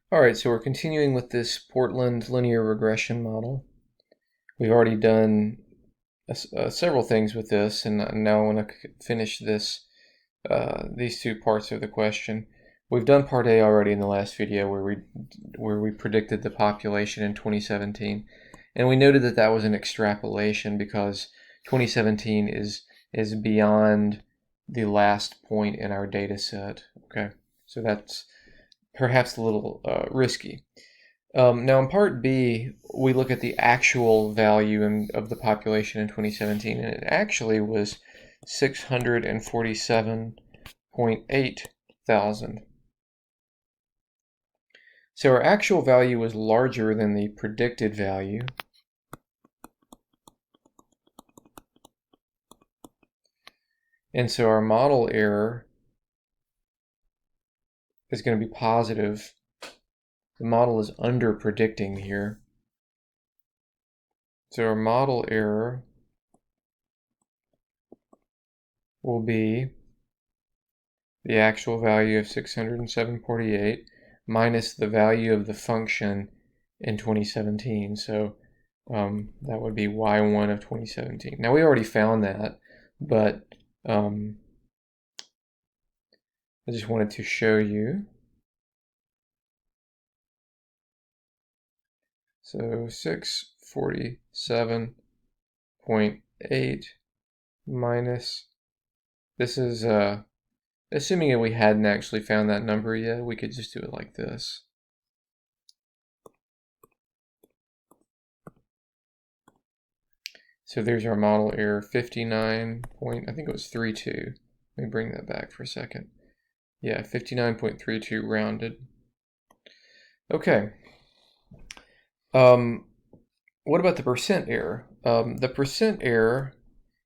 All right, so we're continuing with this Portland linear regression model. We've already done several things with this, and now I want to finish these two parts of the question. We've done part A already in the last video where we predicted the population in 2017, and we noted that that was an extrapolation because 2017 is beyond the last point in our data set. Okay, so that's perhaps a little risky. Now in part B, we look at the actual value of the population in 2017, and it actually was 647.8 thousand. So our actual value was larger than the predicted value. And so our model error is going to be positive. The model is under predicting here. So our model error will be the actual value of 607.48 minus the value of the function in 2017. So that would be y1 of 2017. Now we already found that, but I just wanted to show you. So 647.8 minus, this is assuming that we hadn't actually found that number yet, we could just do it like this. So there's our model error, 59 point, I think it was 32. Let me bring that back for a second. Yeah, 59.32 rounded. Okay. What about the percent error? The percent error,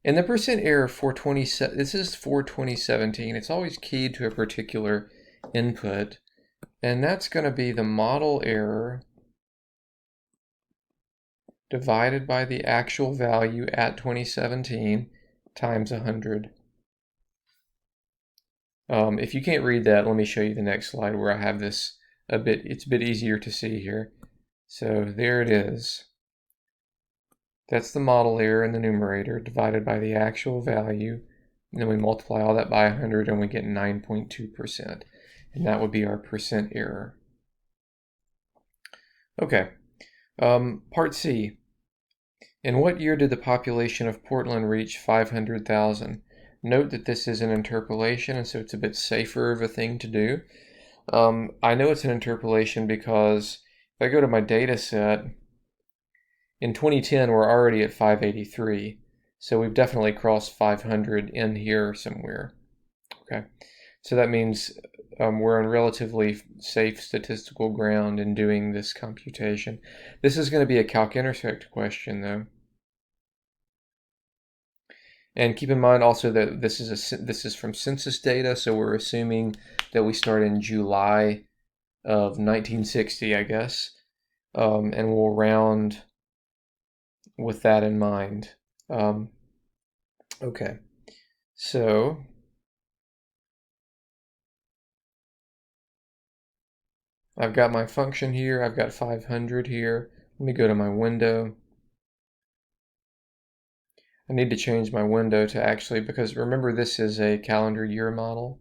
and the percent error for this is for 2017. It's always keyed to a particular input, and that's going to be the model error divided by the actual value at 2017 times 100. If you can't read that, let me show you the next slide where I have this it's a bit easier to see here. So there it is. That's the model error in the numerator divided by the actual value. And then we multiply all that by 100 and we get 9.2%. And that would be our percent error. Okay. Part C. In what year did the population of Portland reach 500,000? Note that this is an interpolation, and so it's a bit safer of a thing to do. I know it's an interpolation because if I go to my data set, in 2010 we're already at 583, so we've definitely crossed 500 in here somewhere. Okay, so that means we're on relatively safe statistical ground in doing this computation. This is going to be a calc-intersect question though. And keep in mind also that this is from census data, so we're assuming that we start in July of 1960, I guess, and we'll round with that in mind. Okay, so I've got my function here, I've got 500 here. Let me go to my window. I need to change my window to actually, because remember this is a calendar year model,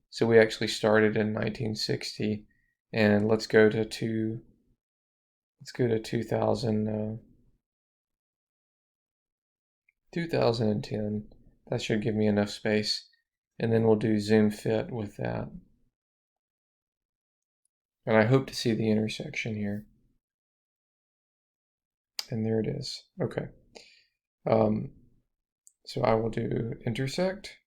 so we actually started in 1960, and let's go to 2010. That should give me enough space, and then we'll do zoom fit with that. And I hope to see the intersection here. And there it is. Okay. So I will do intersect.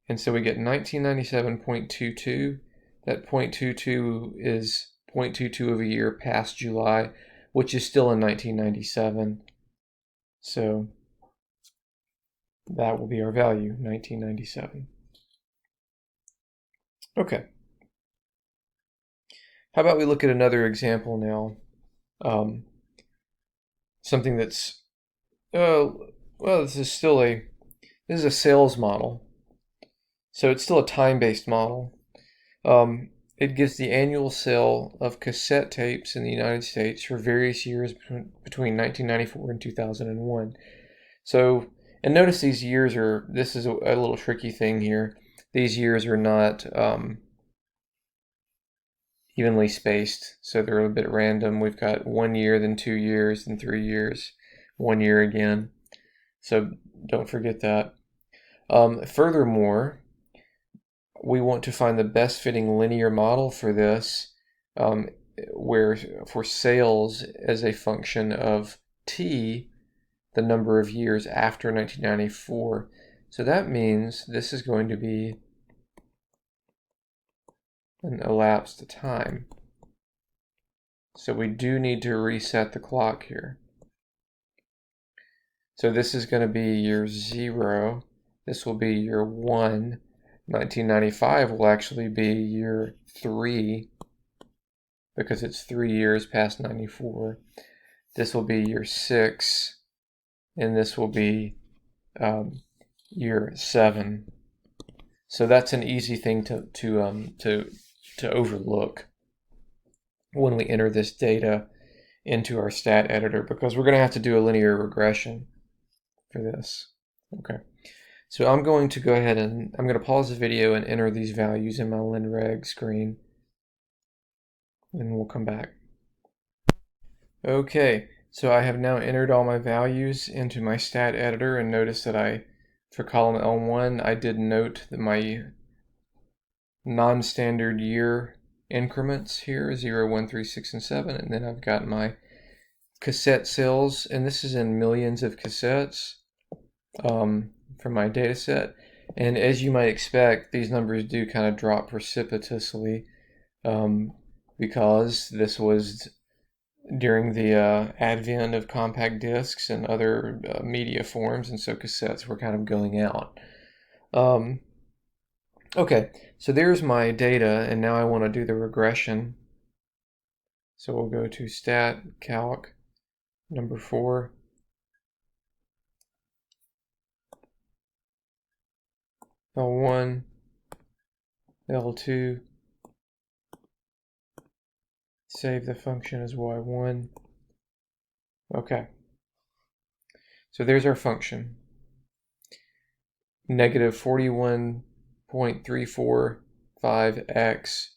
And so we get 1997.22. That 0.22 is 0.22 of a year past July, which is still in 1997. So that will be our value, 1997. Okay. How about we look at another example now? Something that's, well, this is a sales model. So it's still a time-based model. It gives the annual sale of cassette tapes in the United States for various years between 1994 and 2001. So, and notice these years are, this is a little tricky thing here. These years are not evenly spaced, so they're a bit random. We've got 1 year, then 2 years, then 3 years, 1 year again. So don't forget that. Furthermore, we want to find the best fitting linear model for this, where for sales as a function of t, the number of years after 1994. So that means this is going to be an elapsed time. So we do need to reset the clock here. So this is going to be year 0. This will be year 1. 1995 will actually be year 3 because it's 3 years past 94. This will be year 6, and this will be year 7. So that's an easy thing to overlook when we enter this data into our stat editor, because we're going to have to do a linear regression for this. Okay. So I'm going to go ahead and I'm going to pause the video and enter these values in my linreg screen, and we'll come back. Okay, so I have now entered all my values into my stat editor, and notice that for column L1, I did note that my non-standard year increments here, 0, 1, 3, 6, and 7, and then I've got my cassette sales, and this is in millions of cassettes. For my data set, and as you might expect, these numbers do kind of drop precipitously because this was during the advent of compact discs and other media forms, and so cassettes were kind of going out. Okay, so there's my data, and now I want to do the regression. So we'll go to stat calc number 4. L1, L2, save the function as y1. Okay, so there's our function. Negative 41.345x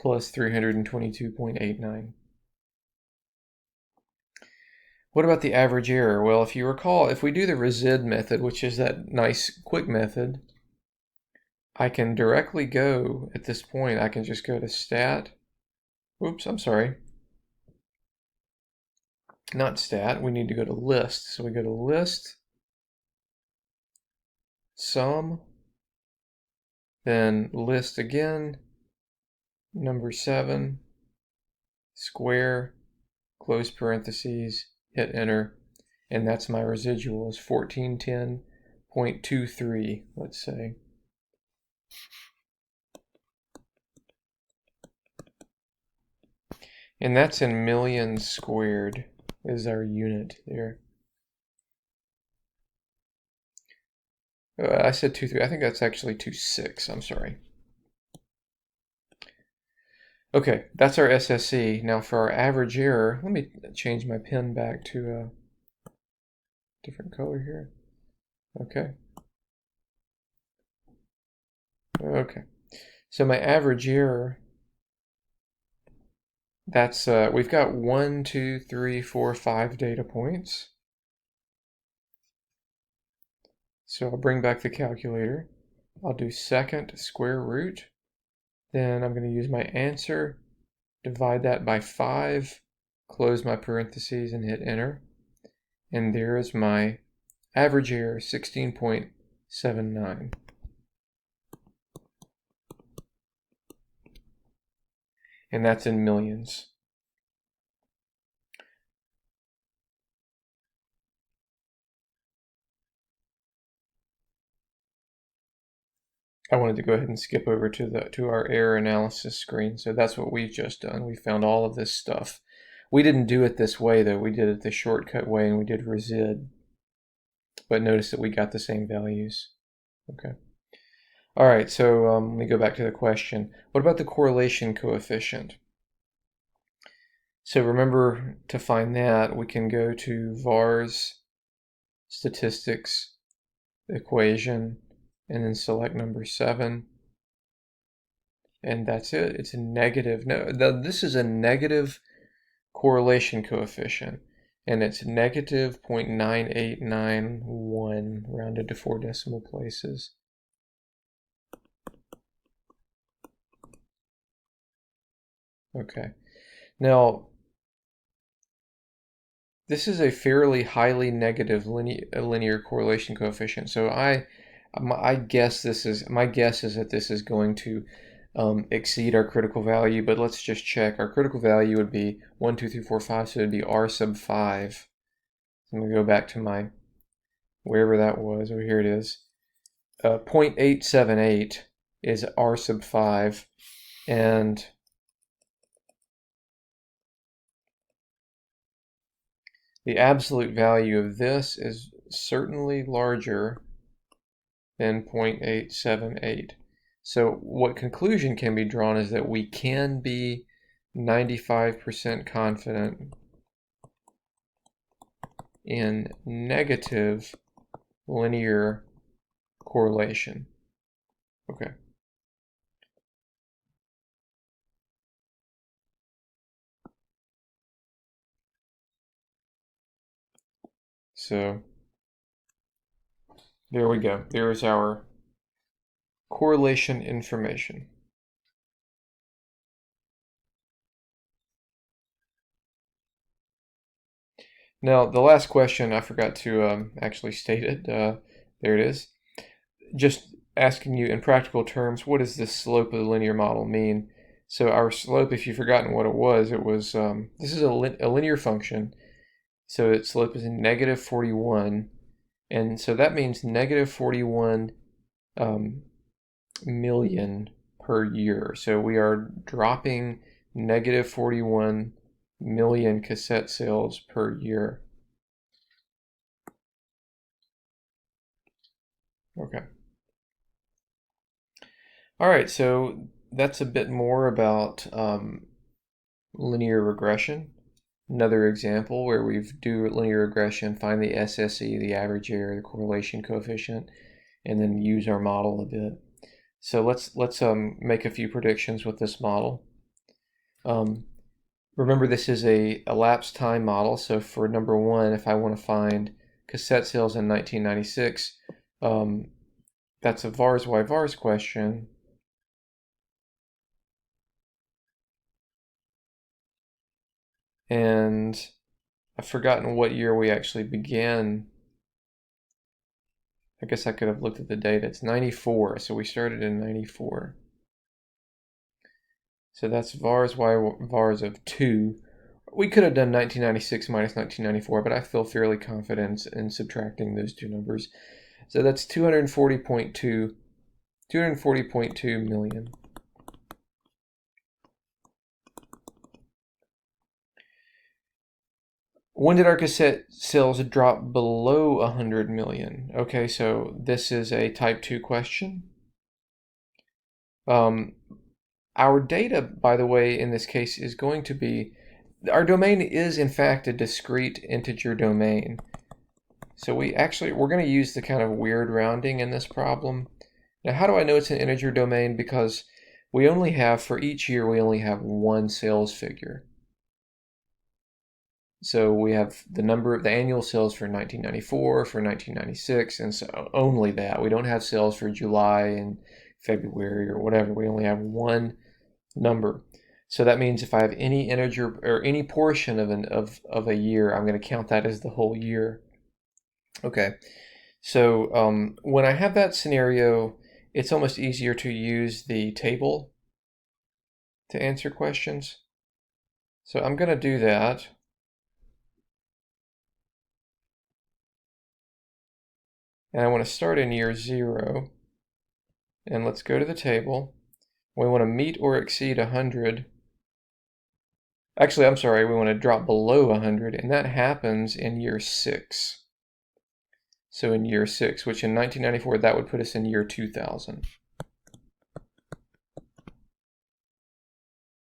plus 322.89. What about the average error? Well, if you recall, if we do the resid method, which is that nice quick method, I can directly go, at this point, I can just go to stat. Oops, I'm sorry. Not stat, we need to go to list. So we go to list, sum, then list again, number 7, square, close parentheses, hit enter, and that's my residual is 1410.23, let's say. And that's in millions squared is our unit there. I said 2.3. I think that's actually 2.6. I'm sorry. Okay, that's our SSE. Now for our average error, let me change my pen back to a different color here. Okay. Okay. So my average error, that's we've got 1, 2, 3, 4, 5 data points. So I'll bring back the calculator. I'll do second square root. Then I'm going to use my answer, divide that by 5, close my parentheses and hit enter. And there is my average error, 16.79. And that's in millions. I wanted to go ahead and skip over to our error analysis screen. So that's what we've just done. We found all of this stuff. We didn't do it this way though. We did it the shortcut way, and we did resid. But notice that we got the same values. Okay. All right, so let me go back to the question. What about the correlation coefficient? So remember, to find that, we can go to VAR's statistics equation and then select number 7. And that's it. It's a negative. No, this is a negative correlation coefficient, and it's negative 0.9891 rounded to 4 decimal places. Okay. Now, this is a fairly highly negative linear correlation coefficient. So my guess is that this is going to exceed our critical value, but let's just check. Our critical value would be 1, 2, 3, 4, 5, so it would be R sub 5. I'm going to go back to my, wherever that was, oh, here it is. 0.878 is R sub 5, and the absolute value of this is certainly larger than 0.878. So what conclusion can be drawn is that we can be 95% confident in negative linear correlation. Okay. So there we go. There is our correlation information. Now, the last question, I forgot to actually state it. There it is. Just asking you in practical terms, what does the slope of the linear model mean? So our slope, if you've forgotten what it was, this is a linear function. So its slope is negative 41. And so that means negative 41 million per year. So we are dropping negative 41 million cassette sales per year. Okay. All right, so that's a bit more about linear regression. Another example where we do linear regression, find the SSE, the average error, the correlation coefficient, and then use our model a bit. So let's make a few predictions with this model. Remember, this is a elapsed time model. So for number 1, if I want to find cassette sales in 1996, that's a vars y vars question. And I've forgotten what year we actually began. I guess I could have looked at the data. It's 94, so we started in 94. So that's vars y vars of 2. We could have done 1996 minus 1994, but I feel fairly confident in subtracting those two numbers. So that's 240.2 million. When did our cassette sales drop below 100 million? Okay, so this is a type 2 question. Our data, by the way, in this case is going to be, our domain is in fact a discrete integer domain. So we're going to use the kind of weird rounding in this problem. Now, how do I know it's an integer domain? Because we only have, for each year, we only have one sales figure. So we have the number of the annual sales for 1994, for 1996, and so only that. We don't have sales for July and February or whatever. We only have one number. So that means if I have any integer or any portion of a year, I'm going to count that as the whole year. Okay. So when I have that scenario, it's almost easier to use the table to answer questions. So I'm going to do that. And I want to start in year 0. And let's go to the table. We want to meet or exceed 100. Actually, I'm sorry, we want to drop below 100, and that happens in year 6. So in year 6, which in 1994, that would put us in year 2000.